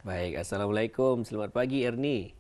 Baik, Assalamualaikum. Selamat pagi Ernie.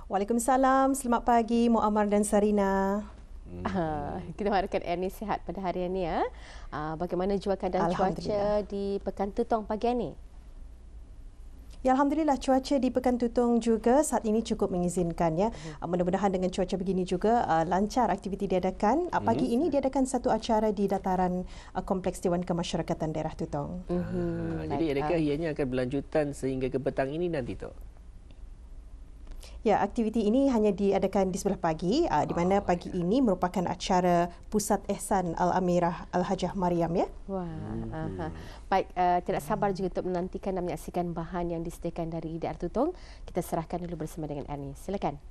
Waalaikumsalam, selamat pagi Muammar dan Sarina. Kita harapkan Ernie sihat pada hari ini ya. Bagaimana jua keadaan cuaca di Pekan Tutong pagi ini? Ya, Alhamdulillah cuaca di Pekan Tutong juga saat ini cukup mengizinkan ya. Mudah-mudahan dengan cuaca begini juga lancar aktiviti diadakan. Pagi ini diadakan satu acara di dataran Kompleks Dewan Kemasyarakatan Daerah Tutong. Jadi adakah ianya akan berlanjutan sehingga ke petang ini nanti tu? Ya, aktiviti ini hanya diadakan di sebelah pagi, di mana pagi ini merupakan acara Pusat Ihsan Al-Amirah Al-Hajah Mariam ya. Wah, baik, tidak sabar juga untuk menantikan dan menyaksikan bahan yang disediakan dari DR Tutong. Kita serahkan dulu bersama dengan Ernie. Silakan.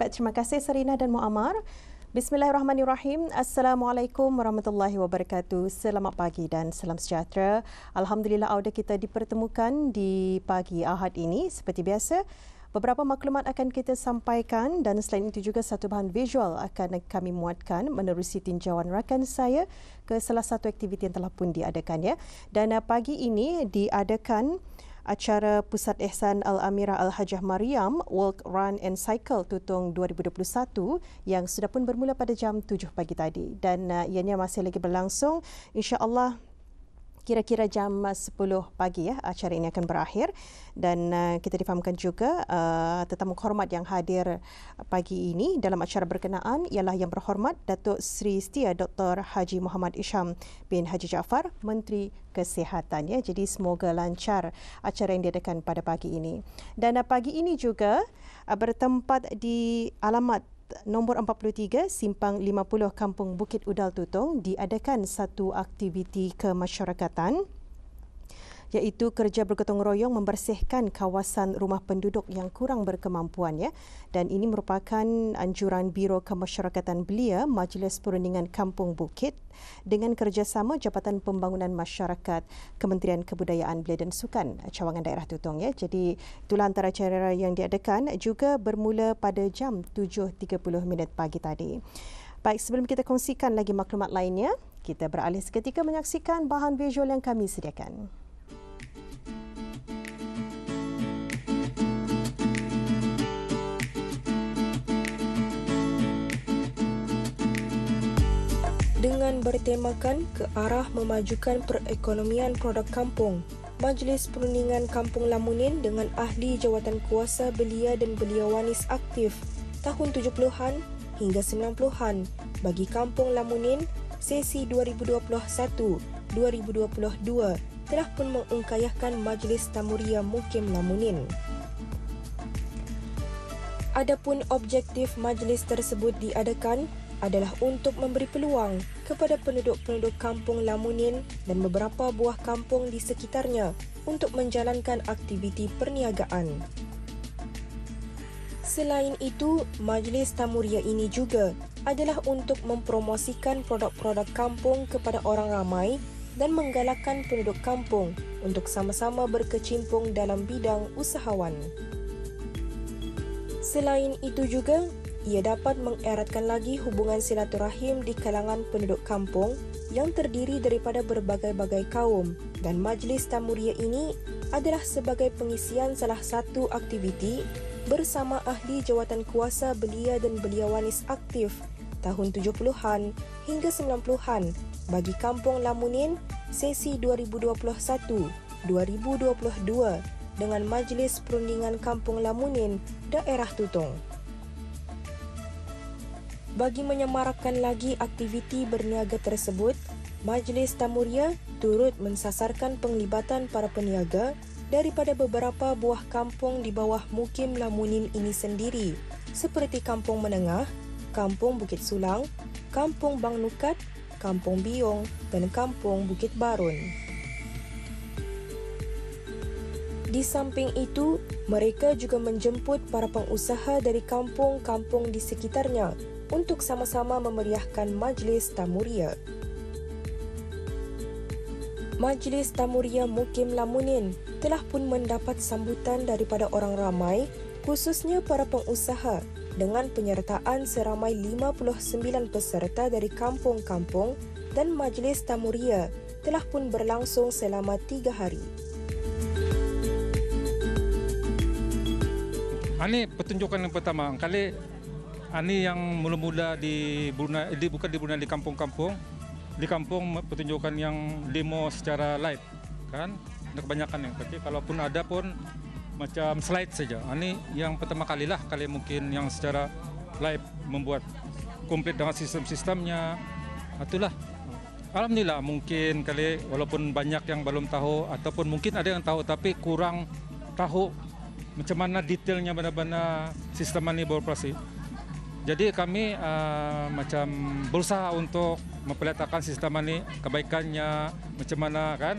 Baik, terima kasih Sarina dan Muammar. Bismillahirrahmanirrahim. Assalamualaikum warahmatullahi wabarakatuh. Selamat pagi dan salam sejahtera. Alhamdulillah audio kita dipertemukan di pagi Ahad ini. Seperti biasa, beberapa maklumat akan kita sampaikan dan selain itu juga satu bahan visual akan kami muatkan menerusi tinjauan rakan saya ke salah satu aktiviti yang telah pun diadakan ya. Dan pagi ini diadakan acara Pusat Ihsan Al-Amirah Al-Hajah Mariam Walk, Run and Cycle Tutong 2021 yang sudah pun bermula pada jam 7 pagi tadi dan ianya masih lagi berlangsung. InsyaAllah kira-kira jam 10 pagi ya acara ini akan berakhir dan kita difahamkan juga tetamu hormat yang hadir pagi ini dalam acara berkenaan ialah Yang Berhormat Datuk Seri Setia Dr. Haji Muhammad Isham bin Haji Jaafar, Menteri Kesihatan ya. Jadi semoga lancar acara yang diadakan pada pagi ini. Dan pagi ini juga bertempat di alamat nombor 43 Simpang 50 Kampung Bukit Udal Tutong diadakan satu aktiviti kemasyarakatan iaitu kerja bergotong royong membersihkan kawasan rumah penduduk yang kurang berkemampuan ya. Dan ini merupakan anjuran Biro Kemasyarakatan Belia Majlis Perundingan Kampung Bukit dengan kerjasama Jabatan Pembangunan Masyarakat Kementerian Kebudayaan Belia dan Sukan Cawangan Daerah Tutong ya. Jadi itulah antara acara yang diadakan juga bermula pada jam 7.30 pagi tadi. Baik, sebelum kita kongsikan lagi maklumat lainnya, kita beralih seketika menyaksikan bahan visual yang kami sediakan. Dengan bertemakan ke arah memajukan perekonomian produk kampung, Majlis Perundingan Kampung Lamunin dengan ahli jawatan kuasa belia dan belia wanis aktif tahun 70-an hingga 90-an bagi Kampung Lamunin sesi 2021-2022 telah pun mengungkayahkan Majlis Tamuria Mukim Lamunin. Adapun objektif majlis tersebut diadakan adalah untuk memberi peluang kepada penduduk-penduduk Kampung Lamunin dan beberapa buah kampung di sekitarnya untuk menjalankan aktiviti perniagaan. Selain itu, Majlis Tamuria ini juga adalah untuk mempromosikan produk-produk kampung kepada orang ramai dan menggalakkan penduduk kampung untuk sama-sama berkecimpung dalam bidang usahawan. Selain itu juga, ia dapat mengeratkan lagi hubungan silaturahim di kalangan penduduk kampung yang terdiri daripada berbagai-bagai kaum dan Majlis Tamuria ini adalah sebagai pengisian salah satu aktiviti bersama ahli jawatan kuasa belia dan belia wanis aktif tahun 70-an hingga 90-an bagi Kampung Lamunin sesi 2021-2022 dengan Majlis Perundingan Kampung Lamunin Daerah Tutong. Bagi menyemarakkan lagi aktiviti berniaga tersebut, Majlis Tamuria turut mensasarkan penglibatan para peniaga daripada beberapa buah kampung di bawah Mukim Lamunin ini sendiri, seperti Kampung Menengah, Kampung Bukit Sulang, Kampung Bang Nukat, Kampung Biong dan Kampung Bukit Barun. Di samping itu, mereka juga menjemput para pengusaha dari kampung-kampung di sekitarnya untuk sama-sama memeriahkan Majlis Tamuria. Majlis Tamuria Mukim Lamunin telah pun mendapat sambutan daripada orang ramai, khususnya para pengusaha, dengan penyertaan seramai 59 peserta dari kampung-kampung dan Majlis Tamuria telah pun berlangsung selama 3 hari. Ini pertunjukan yang pertama kali. Ini yang mula-mula di Brunei, bukan di Brunei, di kampung-kampung. Di kampung pertunjukan yang demo secara live, kan? Ada kebanyakan yang. Tapi kalaupun ada pun macam slide saja. Ini yang pertama kali lah, kali mungkin yang secara live membuat komplit dengan sistem-sistemnya. Itulah. Alhamdulillah mungkin kali walaupun banyak yang belum tahu ataupun mungkin ada yang tahu tapi kurang tahu macam mana detailnya benar-benar sistem ini beroperasi. Jadi kami macam berusaha untuk memperlihatkan sistem ini, kebaikannya macam mana kan.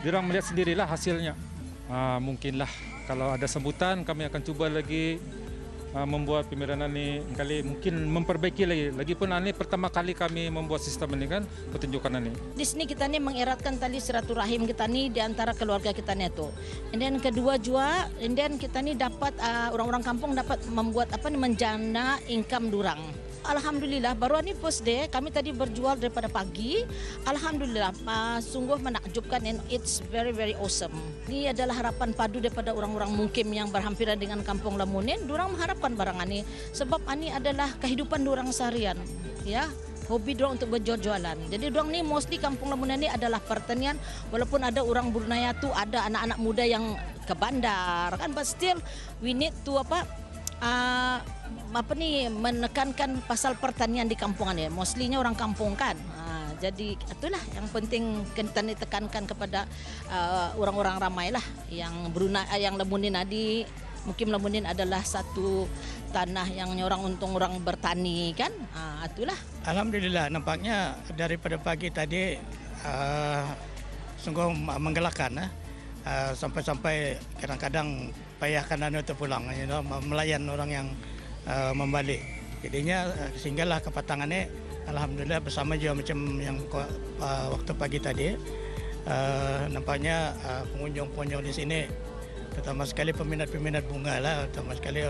Diorang melihat sendirilah hasilnya. Mungkinlah kalau ada sambutan kami akan cuba lagi membuat pemeranan ini kali mungkin memperbaiki lagi. Lagipun ini pertama kali kami membuat sistem ini kan, pertunjukan ini. Di sini kita nih mengeratkan tali silaturahim kita nih di antara keluarga kita nih tuh. And then kedua juga, and then kita nih dapat orang-orang kampung dapat membuat menjana income durang. Alhamdulillah baru ini first day kami tadi berjual daripada pagi. Alhamdulillah sungguh menakjubkan and it's very awesome. Ini adalah harapan padu daripada orang-orang Mukim yang berhampiran dengan Kampung Lamunin. Dorang mengharapkan barang ini sebab ini adalah kehidupan dorang seharian, ya. Hobi dorang untuk berjualan. Jadi dorang ni mostly Kampung Lamunin ni adalah pertanian. Walaupun ada orang Brunei tu ada anak-anak muda yang ke bandar kan, but still we need to menekankan pasal pertanian di kampungan ya. Mostlynya orang kampung kan. Jadi itulah yang penting kita tekankan kepada orang-orang ramai lah yang Brunei, yang Lamunin tadi. Mungkin Lamunin adalah satu tanah yang orang untung orang bertani kan. Itulah. Alhamdulillah nampaknya daripada pagi tadi sungguh menggelakkan. Sampai-sampai kadang-kadang payahkan untuk pulang, melayan orang yang membalik. Jadinya sehinggalah kepatangannya alhamdulillah bersama juga macam yang waktu pagi tadi. Nampaknya pengunjung-pengunjung di sini terutama sekali peminat-peminat bunga lah, terutama sekali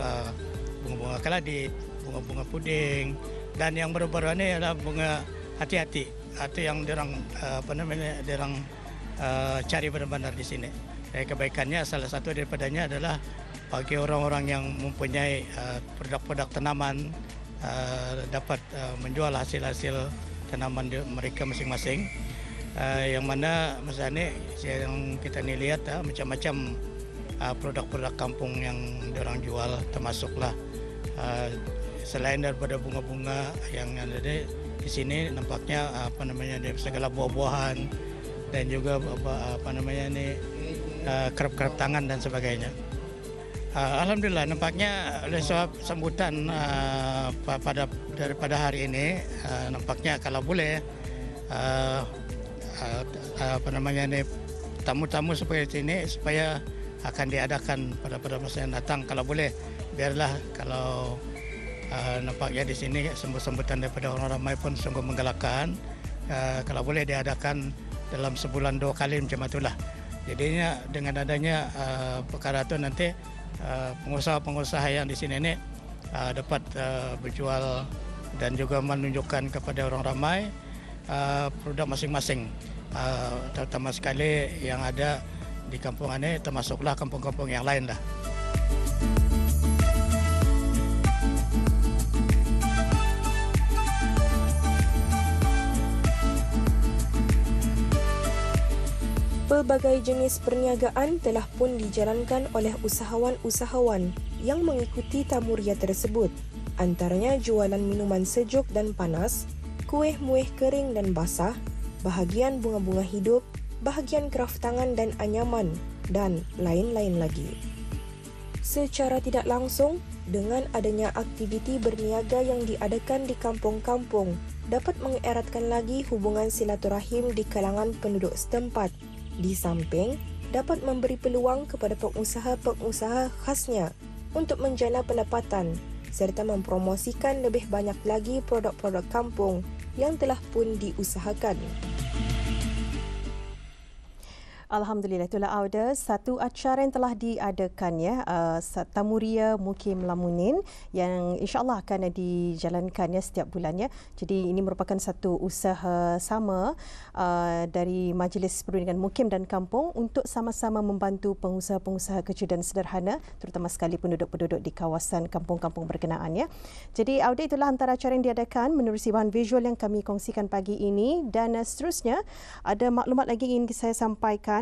bunga-bunga keladi, bunga-bunga puding, dan yang baru-baru ini adalah bunga hati-hati. Itu yang dirang cari benar-benar di sini. Kebaikannya salah satu daripadanya adalah bagi orang-orang yang mempunyai produk-produk tanaman dapat menjual hasil-hasil tanaman mereka masing-masing. Yang mana misalnya yang kita ni lihat macam-macam produk-produk kampung yang diorang jual, termasuklah selain daripada bunga-bunga yang ada di sini, nampaknya segala buah-buahan dan juga kerap-kerap tangan dan sebagainya. Alhamdulillah nampaknya oleh sebab sambutan daripada hari ini nampaknya kalau boleh tamu-tamu seperti ini supaya akan diadakan pada masa yang datang kalau boleh, biarlah kalau nampaknya di sini sambutan daripada orang ramai pun sungguh menggalakkan. Kalau boleh diadakan dalam sebulan 2 kali macam itulah. Jadinya dengan adanya perkara itu nanti pengusaha-pengusaha yang di sini ini dapat berjual dan juga menunjukkan kepada orang ramai produk masing-masing, terutama sekali yang ada di kampung ini, termasuklah kampung-kampung yang lain lah. Pelbagai jenis perniagaan telah pun dijalankan oleh usahawan-usahawan yang mengikuti tamuria tersebut. Antaranya jualan minuman sejuk dan panas, kuih-muih kering dan basah, bahagian bunga-bunga hidup, bahagian kraft tangan dan anyaman, dan lain-lain lagi. Secara tidak langsung, dengan adanya aktiviti berniaga yang diadakan di kampung-kampung, dapat mengeratkan lagi hubungan silaturahim di kalangan penduduk setempat. Di samping, dapat memberi peluang kepada pengusaha-pengusaha khasnya untuk menjana pendapatan serta mempromosikan lebih banyak lagi produk-produk kampung yang telah pun diusahakan. Alhamdulillah, itulah Auda, satu acara yang telah diadakan ya, Tamuria Mukim Lamunin yang insya-Allah akan dijalankan ya setiap bulannya. Jadi ini merupakan satu usaha sama dari Majlis Perundingan Mukim dan Kampung untuk sama-sama membantu pengusaha-pengusaha kecil dan sederhana, terutama sekali penduduk-penduduk di kawasan kampung-kampung berkenaan ya. Jadi Auda, itulah antara acara yang diadakan menerusi bahan visual yang kami kongsikan pagi ini, dan seterusnya ada maklumat lagi ingin saya sampaikan.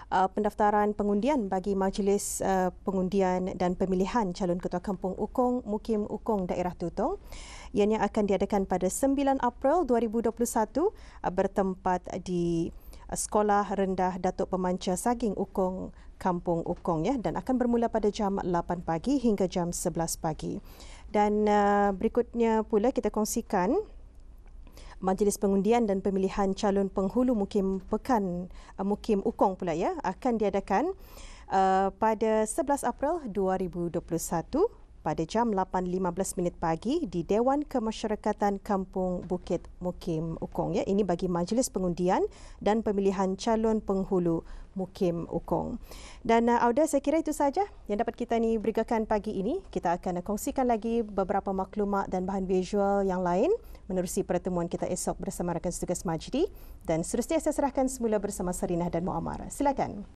Pendaftaran pengundian bagi Majlis Pengundian dan Pemilihan Calon Ketua Kampung Ukong Mukim Ukong Daerah Tutong ianya akan diadakan pada 9 April 2021 bertempat di Sekolah Rendah Datuk Pemancar Saging Ukong Kampung Ukong ya, dan akan bermula pada jam 8 pagi hingga jam 11 pagi. Dan berikutnya pula kita kongsikan Majlis Pengundian dan Pemilihan Calon Penghulu Mukim Pekan Mukim Ukong pula ya akan diadakan pada 11 April 2021 pada jam 8.15 pagi di Dewan Kemasyarakatan Kampung Bukit Mukim Ukong ya. Ini bagi Majlis Pengundian dan Pemilihan Calon Penghulu Mukim Ukong. Dan Auda, saya kira itu saja yang dapat kita ni berikan pagi ini. Kita akan kongsikan lagi beberapa maklumat dan bahan visual yang lain menerusi pertemuan kita esok bersama rakan setugas Majdi, dan seterusnya saya serahkan semula bersama Sarinah dan Muammar. Silakan.